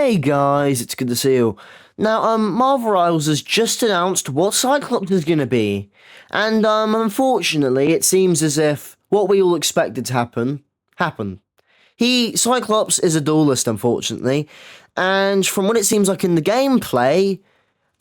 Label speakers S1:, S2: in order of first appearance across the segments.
S1: Hey guys, it's good to see you. Now, Marvel Rivals has just announced what Cyclops is going to be, and unfortunately, it seems as if what we all expected to happen happened. Cyclops is a duelist, unfortunately, and from what it seems like in the gameplay,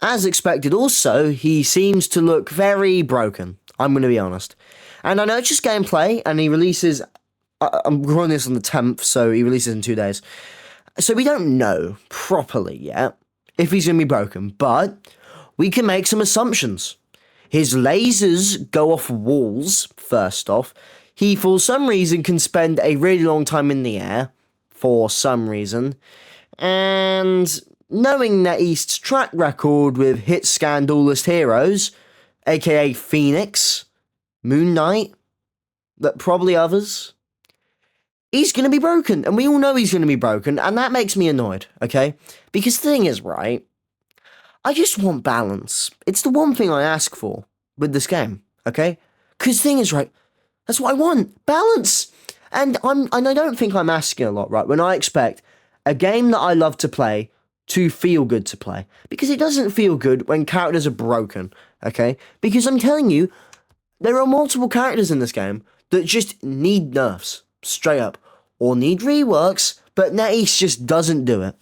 S1: as expected, also he seems to look very broken. I'm going to be honest, and I know it's just gameplay, and he releases. I'm recording this on the 10th, so he releases in 2 days. So we don't know properly yet if he's going to be broken, but we can make some assumptions. His lasers go off walls, first off. He, for some reason, can spend a really long time in the air, for some reason. And knowing NetEast's track record with hit scan duelist heroes, aka Phoenix, Moon Knight, but probably others, he's going to be broken, and we all know he's going to be broken, and that makes me annoyed, okay? Because the thing is, right, I just want balance. It's the one thing I ask for with this game, okay? Because the thing is, right, that's what I want, balance. And I don't think I'm asking a lot, right, when I expect a game that I love to play to feel good to play. Because it doesn't feel good when characters are broken, okay? Because I'm telling you, there are multiple characters in this game that just need nerfs. Straight up, or need reworks, but NetEast just doesn't do it.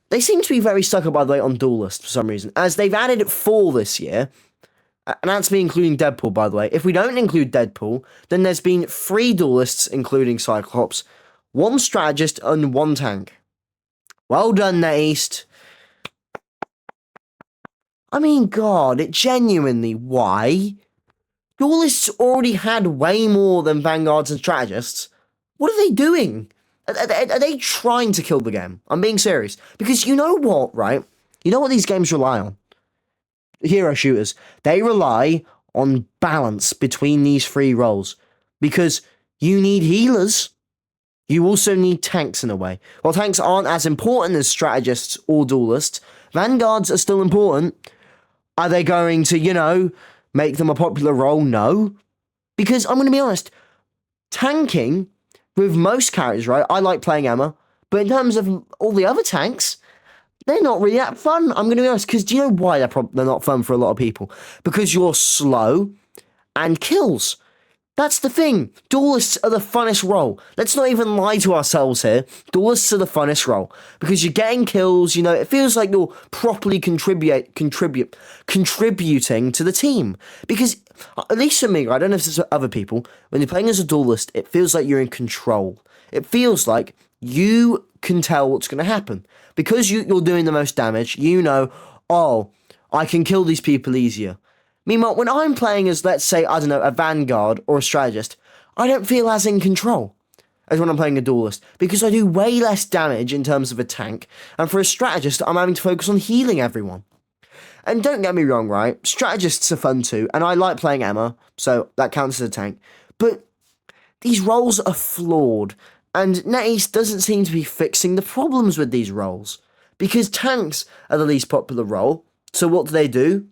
S1: They seem to be very stuck up, by the way, on Duelist for some reason, as they've added 4 this year, and that's me including Deadpool, by the way. If we don't include Deadpool, then there's been 3 Duelists, including Cyclops, 1 Strategist, and 1 Tank. Well done, NetEast. I mean, God, it genuinely, why? Duelists already had way more than Vanguards and Strategists. What are they doing? Are they trying to kill the game? I'm being serious. Because you know what, right? You know what these games rely on? Hero shooters. They rely on balance between these 3 roles. Because you need healers. You also need tanks in a way. While tanks aren't as important as strategists or duelists, vanguards are still important. Are they going to, make them a popular role? No. Because I'm going to be honest, tanking with most characters, right? I like playing Emma, but in terms of all the other tanks, they're not really that fun. I'm going to be honest, because do you know why they're not fun for a lot of people? Because you're slow and kills. That's the thing. Duelists are the funnest role. Let's not even lie to ourselves here. Duelists are the funnest role because you're getting kills. It feels like you're properly contributing to the team. Because at least for me, I don't know if it's for other people. When you're playing as a duelist, it feels like you're in control. It feels like you can tell what's going to happen because you're doing the most damage. Oh, I can kill these people easier. Meanwhile, when I'm playing as, let's say, I don't know, a Vanguard or a Strategist, I don't feel as in control as when I'm playing a Duelist, because I do way less damage in terms of a tank, and for a Strategist, I'm having to focus on healing everyone. And don't get me wrong, right? Strategists are fun too, and I like playing Emma, so that counts as a tank, but these roles are flawed, and NetEast doesn't seem to be fixing the problems with these roles, because tanks are the least popular role, so what do?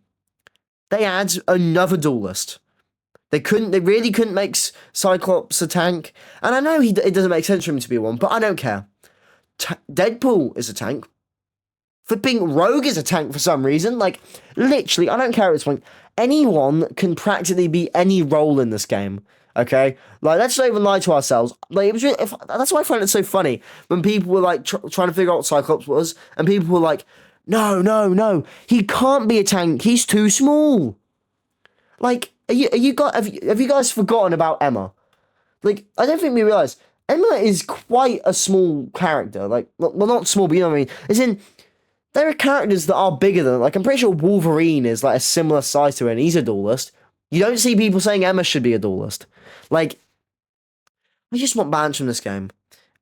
S1: They add another duelist. They really couldn't make Cyclops a tank. And I know it doesn't make sense for him to be one, but I don't care. Deadpool is a tank. Flipping Rogue is a tank for some reason. Like, literally, I don't care at this point. Anyone can practically be any role in this game. Okay? Like, let's not even lie to ourselves. Like, it was really, that's why I find it so funny when people were like trying to figure out what Cyclops was, and people were like, No. He can't be a tank. He's too small. Like, have you guys forgotten about Emma? Like, I don't think we realize Emma is quite a small character. Like, well, not small, but you know what I mean. As in, there are characters that are bigger than. Like, I'm pretty sure Wolverine is like a similar size to her, and he's a duelist. You don't see people saying Emma should be a duelist. Like, I just want balance from this game,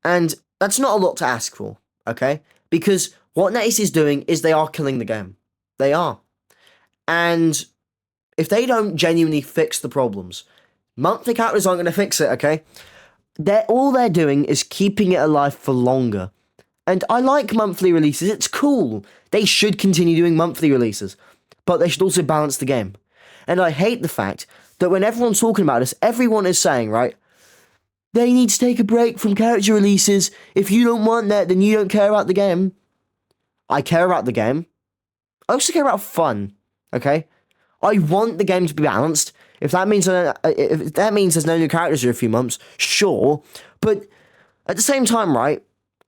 S1: and that's not a lot to ask for. Okay, because what NetEast is doing is they are killing the game. They are. And if they don't genuinely fix the problems, monthly characters aren't going to fix it, okay? All they're doing is keeping it alive for longer. And I like monthly releases. It's cool. They should continue doing monthly releases. But they should also balance the game. And I hate the fact that when everyone's talking about this, everyone is saying, right, they need to take a break from character releases. If you don't want that, then you don't care about the game. I care about the game. I also care about fun. Okay, I want the game to be balanced. If that means there's no new characters for a few months, sure. But at the same time, right?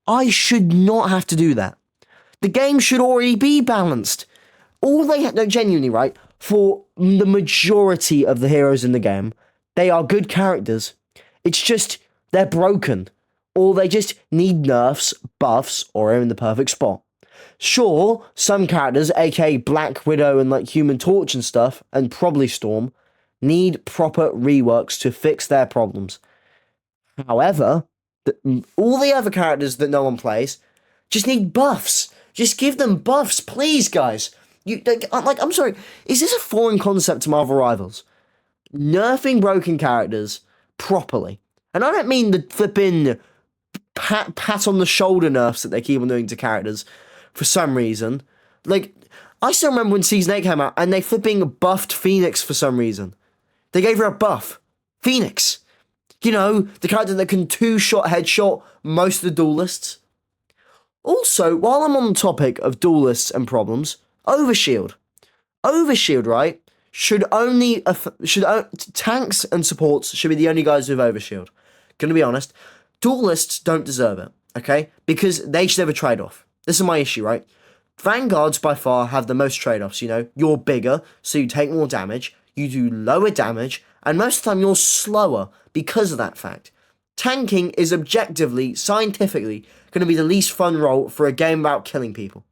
S1: I should not have to do that. The game should already be balanced. All they have, no, genuinely, right? For the majority of the heroes in the game, they are good characters. It's just they're broken, or they just need nerfs, buffs, or are in the perfect spot. Sure, some characters, aka Black Widow and like Human Torch and stuff, and probably Storm, need proper reworks to fix their problems. However, all the other characters that no one plays just need buffs. Just give them buffs, please, guys. I'm sorry. Is this a foreign concept to Marvel Rivals? Nerfing broken characters properly, and I don't mean the flipping pat on the shoulder nerfs that they keep on doing to characters for some reason. Like, I still remember when Season 8 came out and they flipping buffed Phoenix for some reason. They gave her a buff. Phoenix. You know, the character that can two-shot headshot most of the duelists. Also, while I'm on the topic of duelists and problems, Overshield. Overshield, right? Tanks and supports should be the only guys with Overshield. Gonna be honest, duelists don't deserve it, okay? Because they should have a trade-off. This is my issue, right? Vanguards by far have the most trade-offs, you know? You're bigger, so you take more damage, you do lower damage, and most of the time you're slower because of that fact. Tanking is objectively, scientifically, going to be the least fun role for a game about killing people.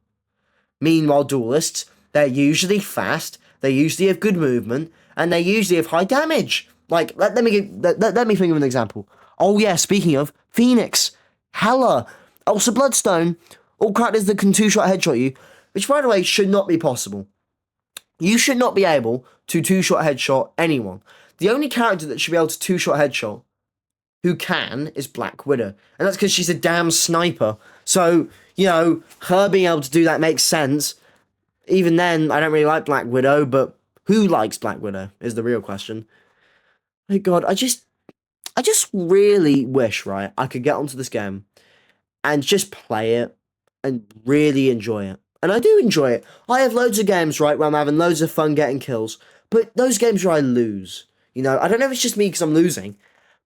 S1: Meanwhile, duelists, they're usually fast, they usually have good movement, and they usually have high damage. Like, let me think of an example. Oh yeah, speaking of, Phoenix, Hela, Elsa Bloodstone, all characters that can two-shot headshot you, which by the way should not be possible. You should not be able to two-shot headshot anyone. The only character that should be able to two-shot headshot who can is Black Widow. And that's because she's a damn sniper. So, you know, her being able to do that makes sense. Even then, I don't really like Black Widow, but who likes Black Widow is the real question. My God, I just really wish, right, I could get onto this game and just play it and really enjoy it. And I do enjoy it. I have loads of games, right, where I'm having loads of fun getting kills, but those games where I lose, you know, I don't know if it's just me because I'm losing,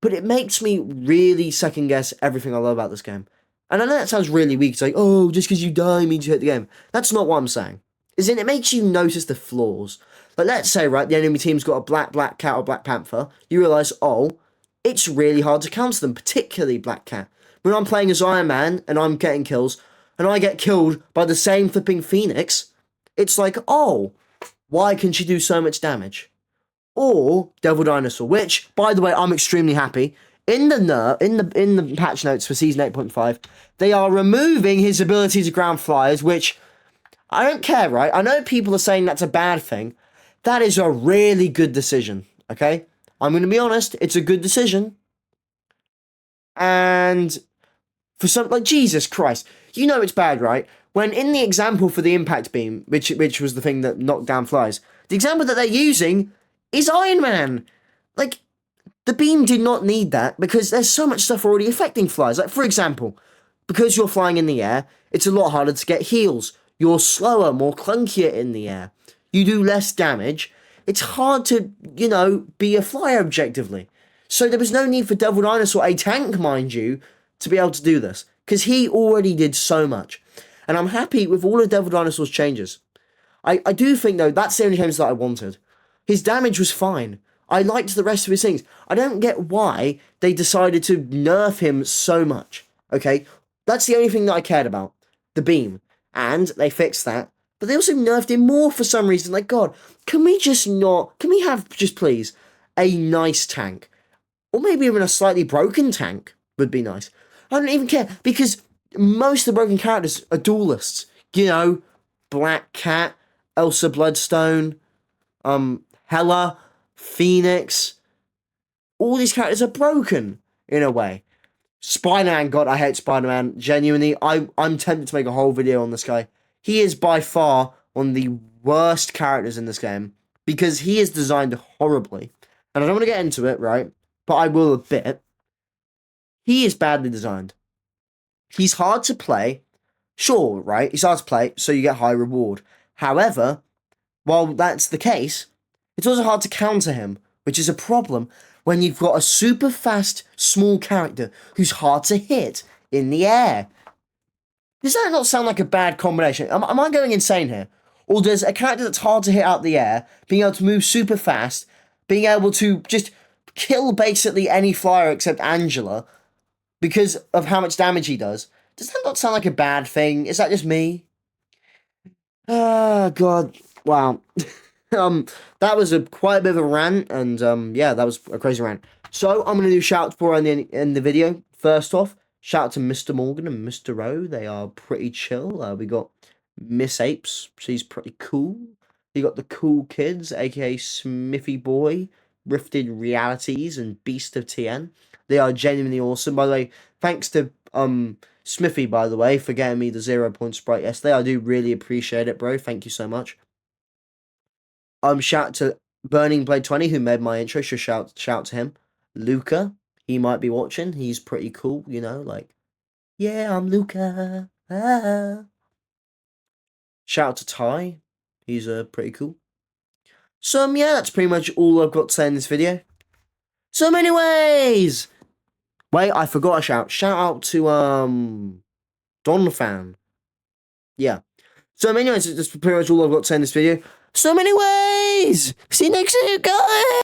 S1: but it makes me really second guess everything I love about this game. And I know that sounds really weak. It's like, oh, just because you die means you hit the game. That's not what I'm saying. Is in it makes you notice the flaws. Like, let's say, right, the enemy team's got a Black Cat or Black Panther. You realise, oh, it's really hard to counter them, particularly Black Cat. When I'm playing as Iron Man and I'm getting kills, and I get killed by the same flipping Phoenix, it's like, oh, why can she do so much damage? Or Devil Dinosaur, which, by the way, I'm extremely happy. In the patch notes for Season 8.5, they are removing his ability to ground flyers, which I don't care, right? I know people are saying that's a bad thing. That is a really good decision, okay? I'm going to be honest, it's a good decision. And for some, like, Jesus Christ, you know it's bad, right? When in the example for the impact beam, which was the thing that knocked down flies, the example that they're using is Iron Man. Like, the beam did not need that because there's so much stuff already affecting flies. Like, for example, because you're flying in the air, it's a lot harder to get heals. You're slower, more clunkier in the air. You do less damage. It's hard to, you know, be a flyer objectively. So there was no need for Devil Dinosaur, a tank, mind you, to be able to do this. Because he already did so much. And I'm happy with all of Devil Dinosaur's changes. I do think, though, that's the only changes that I wanted. His damage was fine. I liked the rest of his things. I don't get why they decided to nerf him so much. Okay? That's the only thing that I cared about. The beam. And they fixed that. But they also nerfed him more for some reason. Like, God, can we have, just please, a nice tank? Or maybe even a slightly broken tank would be nice. I don't even care, because most of the broken characters are duelists. You know, Black Cat, Elsa Bloodstone, Hela, Phoenix. All these characters are broken, in a way. Spider-Man, God, I hate Spider-Man. Genuinely, I'm tempted to make a whole video on this guy. He is by far one of the worst characters in this game, because he is designed horribly. And I don't want to get into it, right? But I will a bit. He is badly designed. He's hard to play, Sure, right? It's hard to play, so you get high reward. However, while that's the case, it's also hard to counter him, which is a problem when you've got a super fast, small character who's hard to hit in the air. Does that not sound like a bad combination? Am I going insane here? Or does a character that's hard to hit out the air, being able to move super fast, being able to just kill basically any flyer except Angela because of how much damage he does that not sound like a bad thing? Is that just me? Ah, God. Wow. That was quite a bit of a rant, and yeah, that was a crazy rant. So I'm gonna do shout for in the video. First off, shout out to Mr. Morgan and Mr. Rowe. They are pretty chill. We got Miss Apes. She's pretty cool. You got the cool kids, aka Smithy Boy, Rifted Realities, and Beast of TN. They are genuinely awesome. By the way, thanks to Smithy, by the way, for getting me the 0 point sprite yesterday. I do really appreciate it, bro. Thank you so much. Shout to Burning Blade 20 who made my intro. So shout to him. Luca, he might be watching. He's pretty cool, you know, like, yeah, I'm Luca. Ah. Shout out to Ty. He's pretty cool. So yeah, that's pretty much all I've got to say in this video. So anyways, wait, I forgot a shout. Shout out to Don Fan. Yeah. So anyways, that's pretty much all I've got to say in this video. So many ways! See you next video, guys!